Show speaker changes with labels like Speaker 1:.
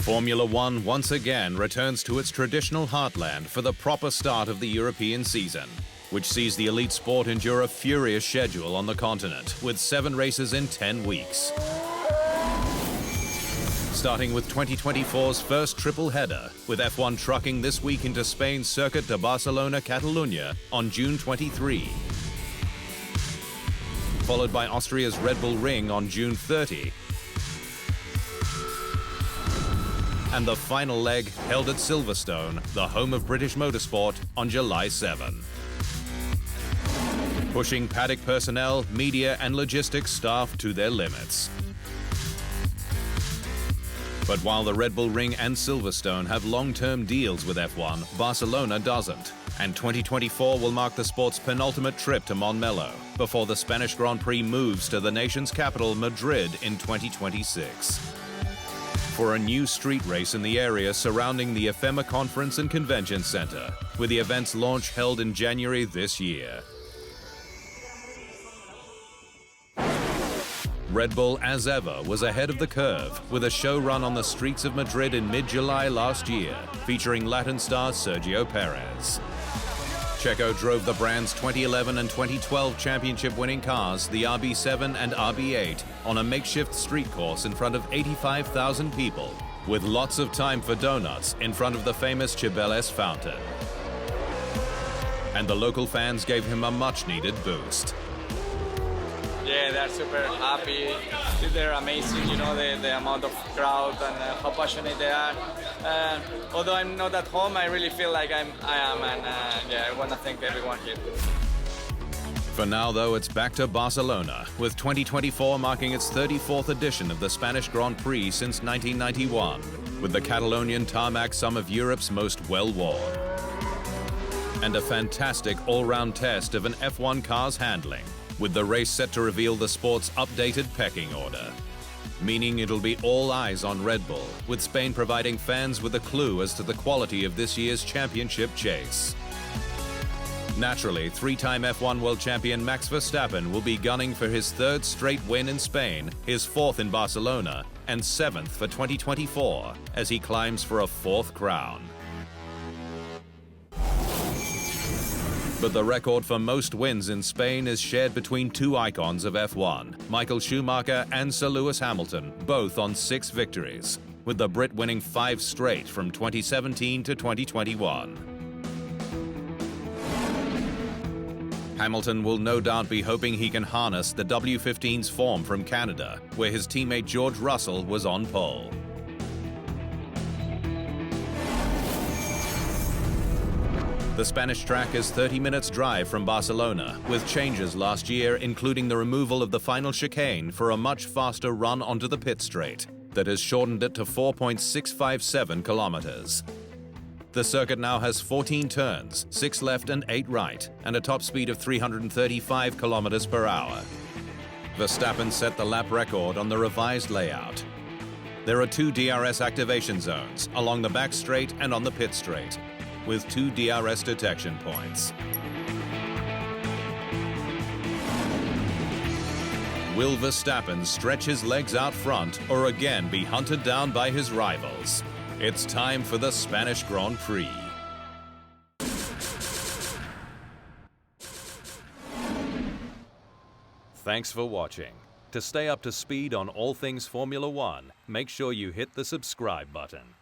Speaker 1: Formula One once again returns to its traditional heartland for the proper start of the European season, which sees the elite sport endure a furious schedule on the continent, with 7 races in 10 weeks. Starting with 2024's first triple header, with F1 trucking this week into Spain's circuit to Barcelona-Catalunya on June 23. Followed by Austria's Red Bull Ring on June 30. And the final leg held at Silverstone, the home of British motorsport, on July 7. Pushing paddock personnel, media and logistics staff to their limits. But while the Red Bull Ring and Silverstone have long-term deals with F1, Barcelona doesn't. And 2024 will mark the sport's penultimate trip to Montmeló, before the Spanish Grand Prix moves to the nation's capital, Madrid, in 2026. For a new street race in the area surrounding the IFEMA Conference and Convention Center, with the event's launch held in January this year. Red Bull, as ever, was ahead of the curve, with a show run on the streets of Madrid in mid-July last year, featuring Latin star Sergio Perez. Checo drove the brand's 2011 and 2012 championship-winning cars, the RB7 and RB8, on a makeshift street course in front of 85,000 people, with lots of time for donuts in front of the famous Cibeles fountain. And the local fans gave him a much-needed boost.
Speaker 2: Yeah, they're super happy. They're amazing, you know, the amount of crowd and how passionate they are. Although I'm not at home, I really feel like I am, and yeah, I want to thank everyone here.
Speaker 1: For now, though, it's back to Barcelona, with 2024 marking its 34th edition of the Spanish Grand Prix since 1991, with the Catalonian tarmac some of Europe's most well-worn. And a fantastic all-round test of an F1 car's handling, with the race set to reveal the sport's updated pecking order. Meaning it'll be all eyes on Red Bull, with Spain providing fans with a clue as to the quality of this year's championship chase. Naturally, 3-time F1 world champion Max Verstappen will be gunning for his 3rd straight win in Spain, his 4th in Barcelona, and 7th for 2024, as he climbs for a 4th crown. But the record for most wins in Spain is shared between 2 icons of F1, Michael Schumacher and Sir Lewis Hamilton, both on 6 victories, with the Brit winning 5 straight from 2017 to 2021. Hamilton will no doubt be hoping he can harness the W15's form from Canada, where his teammate George Russell was on pole. The Spanish track is 30 minutes drive from Barcelona, with changes last year including the removal of the final chicane for a much faster run onto the pit straight that has shortened it to 4.657 kilometers. The circuit now has 14 turns, 6 left and 8 right, and a top speed of 335 kilometers per hour. Verstappen set the lap record on the revised layout. There are 2 DRS activation zones, along the back straight and on the pit straight, with 2 DRS detection points. Will Verstappen stretch his legs out front or again be hunted down by his rivals? It's time for the Spanish Grand Prix. Thanks for watching. To stay up to speed on all things Formula One, make sure you hit the subscribe button.